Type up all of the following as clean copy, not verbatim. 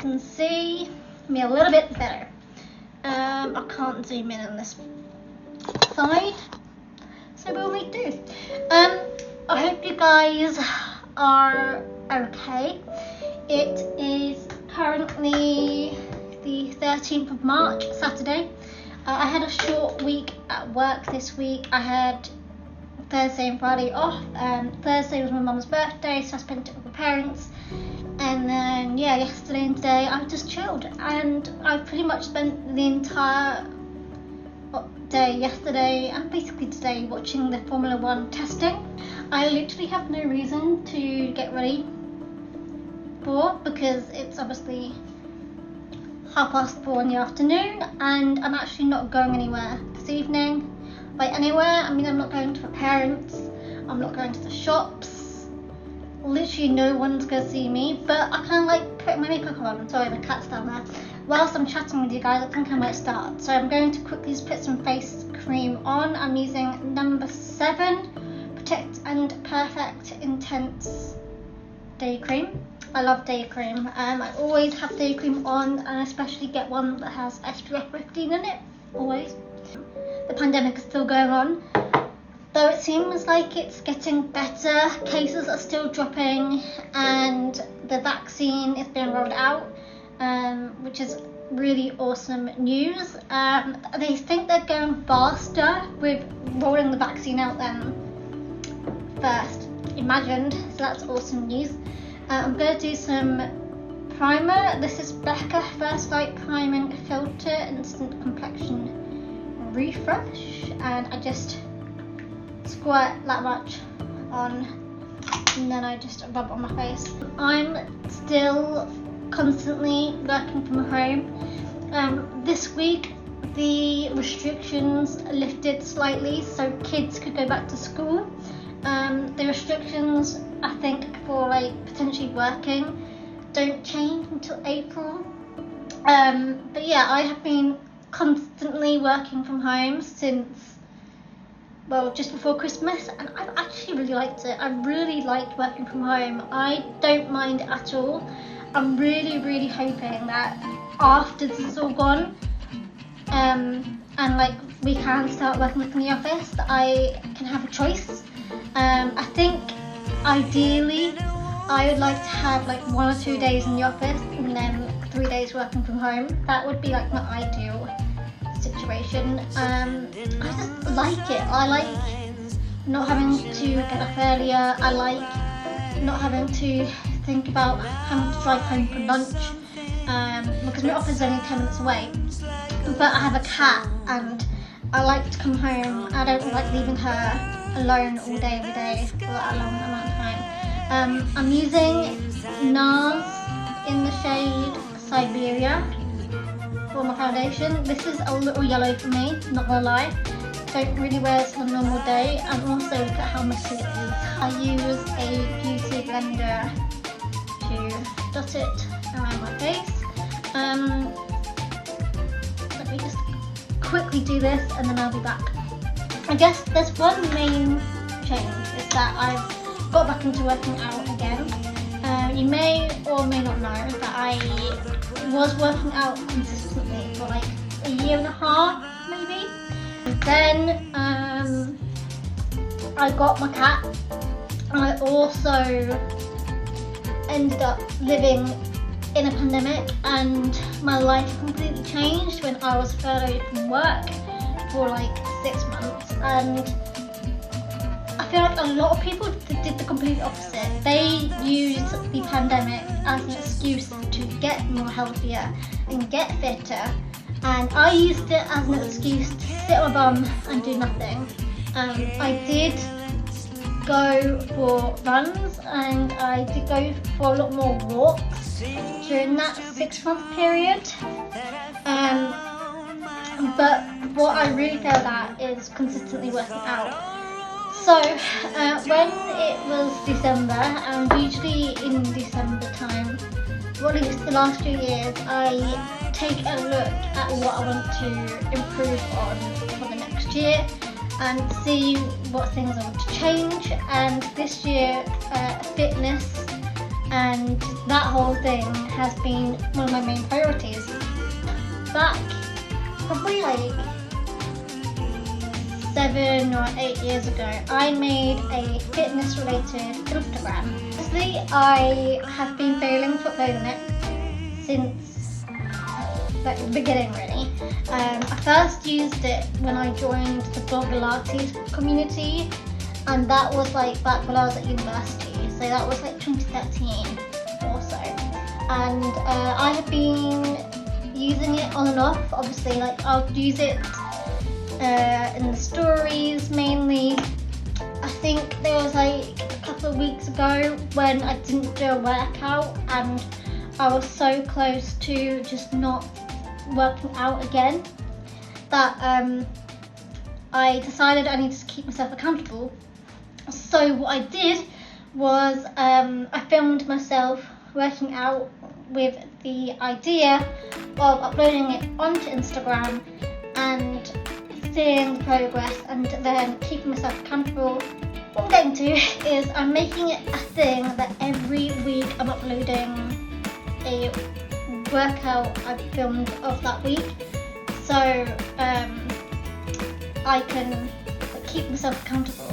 can see me a little bit better. I can't zoom in on this side, so we'll make do. I hope you guys are okay. It is currently the 13th of March, Saturday. I had a short week at work this week. I had Thursday and Friday off. Thursday was my mum's birthday, so I spent it with my parents. And then yesterday and today I just chilled, and I pretty much spent the entire day yesterday and basically today watching the Formula 1 testing. I literally have no reason to get ready because it's obviously 4:30 in the afternoon, and I'm actually not going anywhere this evening. By anywhere, I mean I'm not going to my parents, I'm not going to the shops. Literally no one's gonna see me, but I kind of like put my makeup on. Sorry, the cat's down there. Whilst I'm chatting with you guys, I think I might start. So I'm going to quickly just put some face cream on. I'm using number 7 Protect and Perfect Intense Day Cream. I love day cream. I always have day cream on, and I especially get one that has SPF 15 in it, always. The pandemic is still going on, though it seems like it's getting better. Cases are still dropping, and the vaccine is being rolled out, which is really awesome news. They think they're going faster with rolling the vaccine out than first imagined, so that's awesome news. I'm going to do some primer. This is Becca First Light Priming Filter Instant Complexion Refresh, and I just squirt that much on, and then I just rub it on my face. I'm still constantly working from home. This week the restrictions lifted slightly, so kids could go back to school. The restrictions, I think, for like potentially working don't change until April. But yeah, I have been constantly working from home since, well, just before Christmas, and I've actually really liked it. I really liked working from home. I don't mind it at all. I'm really hoping that after this is all gone, and like we can start working from the office, that I can have a choice. I think ideally I would like to have like 1 or 2 days in the office and then 3 days working from home. That would be like my ideal situation. I just like it. I like not having to get up earlier. I like not having to think about having to drive home for lunch, because my office is only 10 minutes away. But I have a cat, and I like to come home. I don't like leaving her alone all day every day for a long amount of time. I'm using NARS in the shade Siberia for my foundation. This is a little yellow for me, not gonna lie. Don't really wear this on a normal day, and also look at how messy it is. I use a beauty blender to dot it around my face. Let me just quickly do this and then I'll be back. I guess there's one main change, is that I've got back into working out again. You may or may not know that I was working out consistently for like a year and a half maybe. And then I got my cat. I also ended up living in a pandemic, and my life completely changed when I was furloughed from work for like 6 months. And I feel like a lot of people did the complete opposite. They used the pandemic as an excuse to get more healthier and get fitter, and I used it as an excuse to sit on my bum and do nothing. I did go for runs, and I did go for a lot more walks during that 6-month period. But what I really failed at is consistently working out. So when it was December, and usually in December time, or at least the last few years, I take a look at what I want to improve on for the next year and see what things I want to change. And this year, fitness and that whole thing has been one of my main priorities. Back probably like 7 or 8 years ago, I made a fitness related Instagram. Honestly, I have been failing to upload on it since like the beginning really. I first used it when I joined the Blogger community, and that was like back when I was at university, so that was like 2013 or so. And I have been using it on and off. Obviously, like I'll use it in the stories mainly. I think there was like a couple of weeks ago when I didn't do a workout and I was so close to just not working out again that I decided I needed to keep myself accountable. So what I did was I filmed myself working out with the idea of uploading it onto Instagram and seeing the progress and then keeping myself accountable. What I'm getting to is I'm making it a thing that every week I'm uploading a workout I filmed of that week, so I can keep myself accountable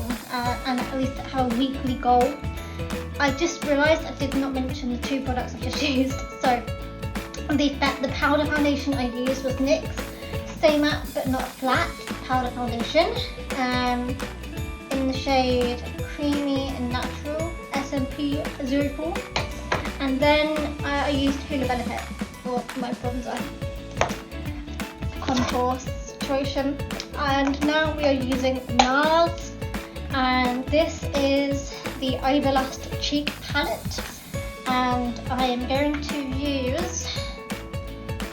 and at least have a weekly goal. I just realised I did not mention the 2 products I just used. So the powder foundation I used was NYX Stay Matte But Not Flat powder foundation in the shade Creamy and Natural SMP 04, and then I used Hula Benefit for my bronzer contour situation. And now we are using NARS, and this is the Overlast Cheek Palette, and I am going to use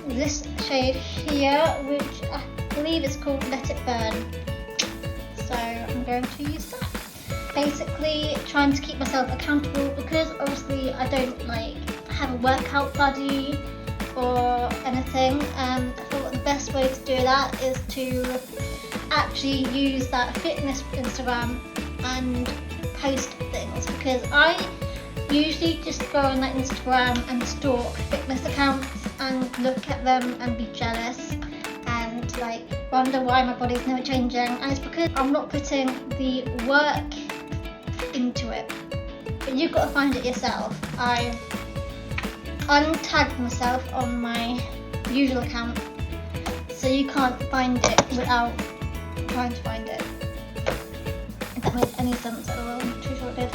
this shade here, which I believe is called Let It Burn. So I'm going to use that. Basically trying to keep myself accountable, because obviously I don't like have a workout buddy or anything. I thought the best way to do that is to actually use that fitness Instagram and post things, because I usually just go on that Instagram and stalk fitness accounts and look at them and be jealous and like wonder why my body's never changing, and it's because I'm not putting the work into it. But you've got to find it yourself. I've untagged myself on my usual account, so you can't find it without trying to find it. If that made any sense at all, I'm not too sure it did.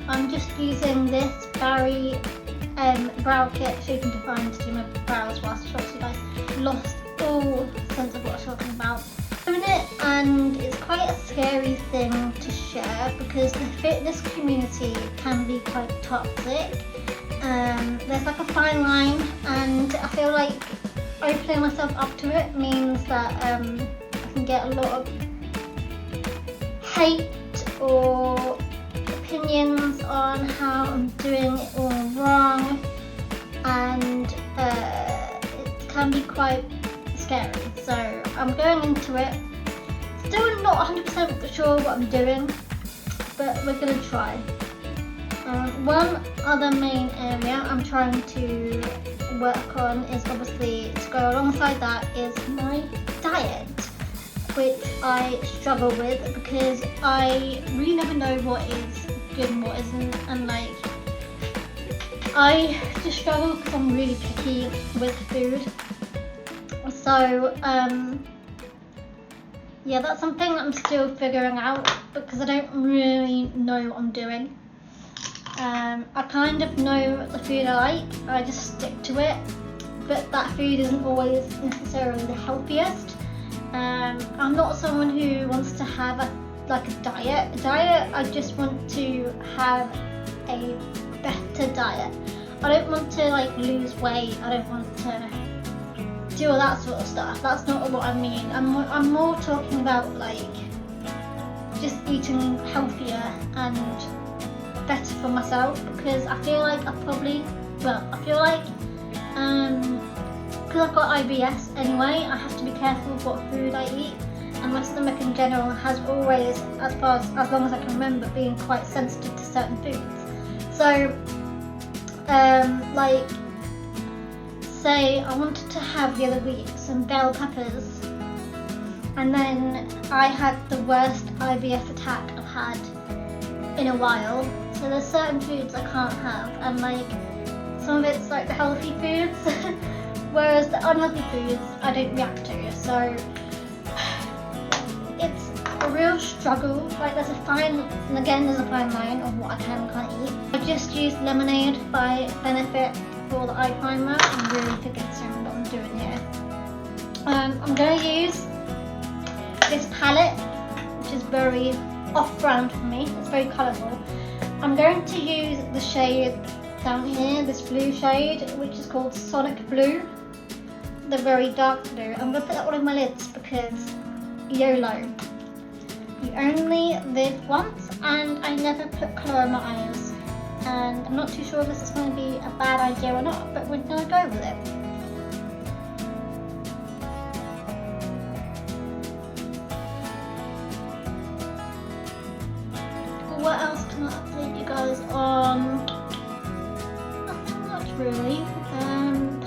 I'm just using this Barry brow kit, Shaping Define, to do my brows whilst I talk to you guys. Lost all sense of what I'm talking about doing it, and it's quite a scary thing to share because the fitness community can be quite toxic. There's like a fine line, and I feel like opening myself up to it means that I can get a lot of hate or opinions on how I'm doing it all wrong, and it can be quite scary. So I'm going into it, still not 100% sure what I'm doing, but we're going to try. One other main area I'm trying to work on is obviously, to go alongside that, is my diet, which I struggle with because I really never know what is good and what isn't, and like I just struggle because I'm really picky with food. So yeah, that's something that I'm still figuring out because I don't really know what I'm doing. I kind of know the food I like, I just stick to it, but that food isn't always necessarily the healthiest. I'm not someone who wants to have a diet. I just want to have a better diet. I don't want to like lose weight, I don't want to do all that sort of stuff. That's not what I mean. I'm more talking about like just eating healthier and better for myself, because I feel like because I've got IBS anyway, I have to be careful with what food I eat, and my stomach in general has always, as long as I can remember, been quite sensitive to certain foods. So like, say I wanted to have the other week some bell peppers, and then I had the worst IVF attack I've had in a while. So there's certain foods I can't have, and like some of it's like the healthy foods, whereas the unhealthy foods I don't react to. So it's a real struggle. Like there's a fine line of what I can and can't eat. I just used lemonade by Benefit for the eye primer. I'm really forgetting what I'm doing here. I'm going to use this palette, which is very off-brand for me. It's very colourful. I'm going to use the shade down here, this blue shade, which is called Sonic Blue, the very dark blue. I'm going to put that one on my lids because YOLO. You only live once, and I never put colour on my eyes. And I'm not too sure if this is going to be a bad idea or not, but we're going to go with it. What else can I update you guys on? Nothing much really.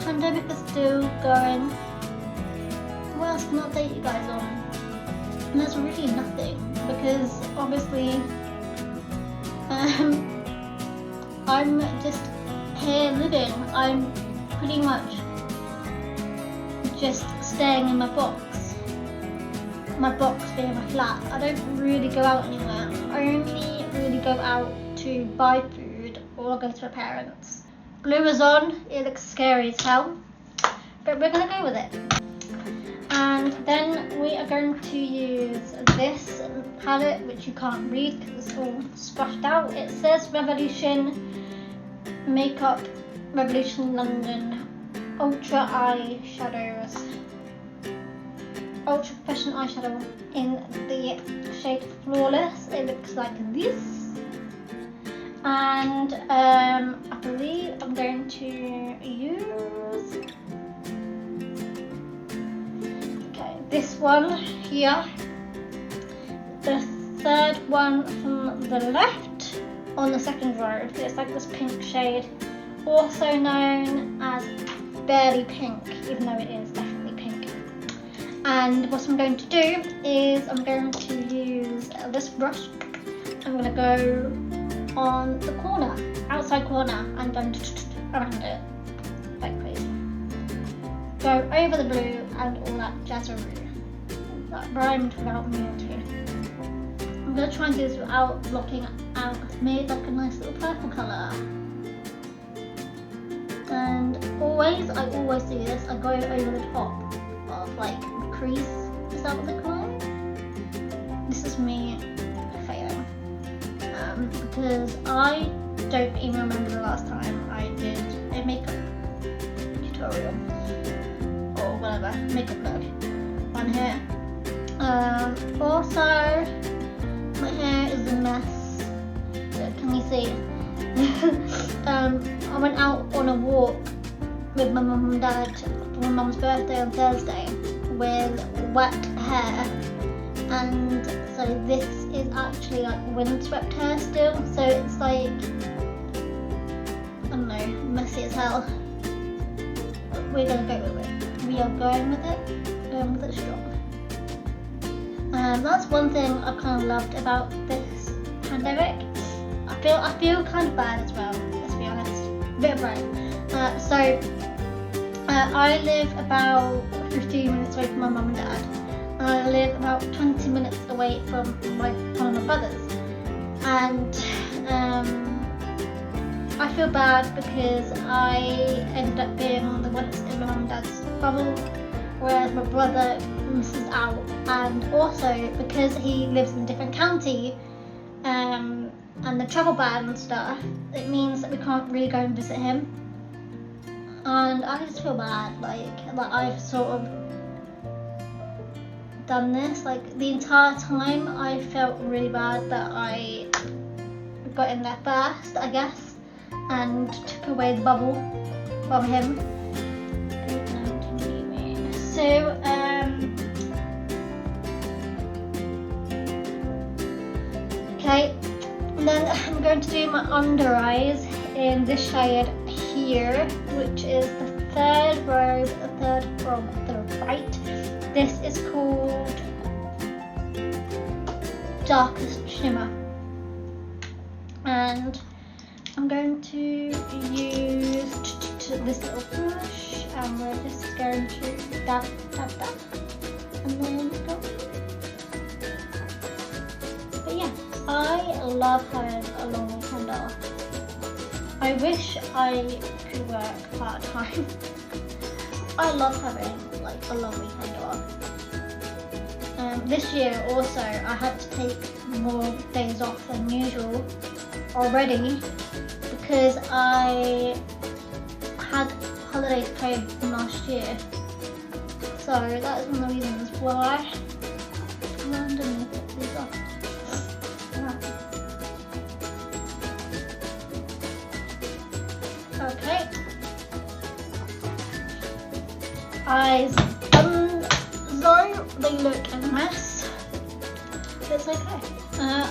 Pandemic is still going. What else can I update you guys on? There's really nothing, because obviously I'm just here living. I'm pretty much just staying in my box. My box being my flat. I don't really go out anywhere. I only really go out to buy food or go to my parents. Glue is on. It looks scary as hell, but we're gonna go with it. And then we are going to use this palette, which you can't read because it's all scratched out. It says Revolution Makeup Revolution London Ultra Eyeshadows, Ultra Professional Eyeshadow in the shade Flawless. It looks like this. And I believe I'm going to use this one here, the third one from the left on the second row. It's like this pink shade, also known as barely pink, even though it is definitely pink. And what I'm going to do is I'm going to use this brush. I'm going to go on the corner, outside corner, and going around it like crazy. Go over the blue and all that jazzeroo. That rhymed without me too. I'm going to try and do this without blocking out. I've made like a nice little purple colour. And I always do this. I go over the top of like the crease. Is that what they call it? This is me failing. Because I don't even remember the last time I did a makeup tutorial or whatever, makeup look on here. Also, my hair is a mess. Can you see? I went out on a walk with my mum and dad for my mum's birthday on Thursday with wet hair, and so this is actually like windswept hair still, so it's like, I don't know, messy as hell. But we're gonna go with it. We are going with it strong. That's one thing I've kind of loved about this pandemic. I feel kind of bad as well, let's be honest. A bit of both. I live about 15 minutes away from my mum and dad. I live about 20 minutes away from one of my brothers. And I feel bad because I ended up being the one that's in my mum and dad's bubble, whereas my brother misses out. And also because he lives in a different county, and the travel ban and stuff, it means that we can't really go and visit him. And I just feel bad, like I've sort of done this, like the entire time I felt really bad that I got in there first, I guess, and took away the bubble from him. So okay, and then I'm going to do my under eyes in this shade here, which is the third row, the third from the right. This is called Darkest Shimmer, and I'm going to use this little brush, and we're just going to dab, dab, dab, and then go. But yeah, I love having a long weekend off. I wish I could work part-time. I love having like a long weekend off. This year also I had to take more days off than usual already because I had holidays paid from last year. So that is one of the reasons why I randomly put these off. Okay. Eyes though they look a mess, but it's okay.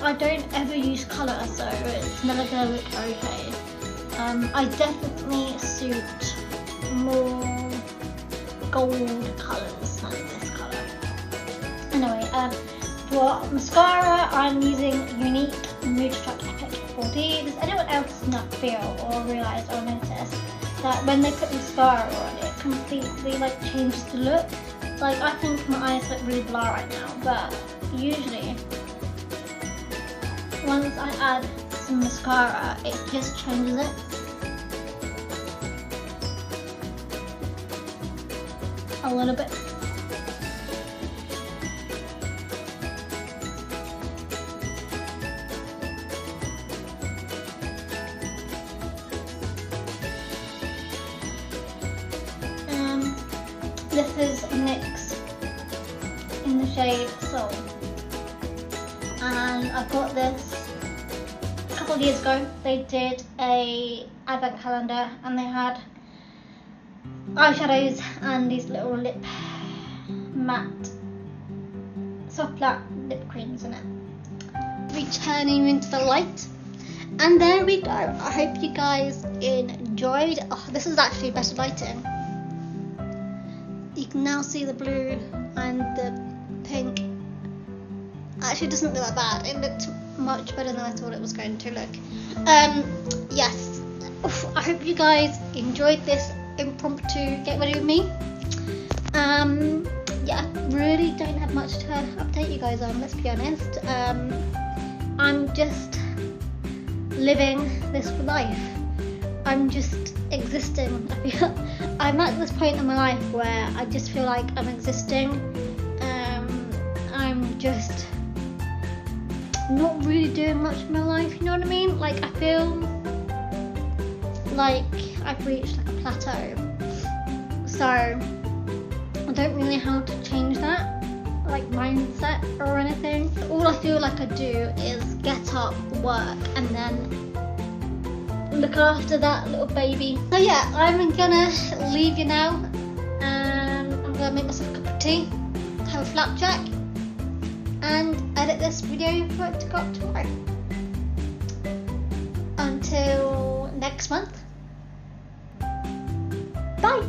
I don't ever use colour, so it's never gonna look okay. I definitely suit more gold colours than this colour. Anyway, for mascara I'm using Unique Mood Struck Epic 4D. Does anyone else not feel or realise or notice that when they put mascara on, it completely like changes the look? Like, I think my eyes look really blurry right now, but usually once I add some mascara, it just changes it. A little bit. This is NYX in the shade Soul, and I got this a couple of years ago. They did a advent calendar and they had eyeshadows and these little lip matte soft black lip creams in it. Returning into the light, and there we go. I hope you guys enjoyed. Oh, this is actually better lighting. You can now see the blue and the pink. Actually, it doesn't look that bad. It looked much better than I thought it was going to look. Yes. Oof, I hope you guys enjoyed this impromptu get ready with me. Yeah, really don't have much to update you guys on, let's be honest. I'm just living this life. I'm just existing. I'm at this point in my life where I just feel like I'm existing. I'm just not really doing much in my life, you know what I mean? Like, I feel like I've reached like a plateau. So I don't really know how to change that, like mindset or anything. All I feel like I do is get up, work, and then look after that little baby. So yeah, I'm gonna leave you now, and I'm gonna make myself a cup of tea, have a flapjack, and edit this video for it to go up tomorrow. Until next month, bye.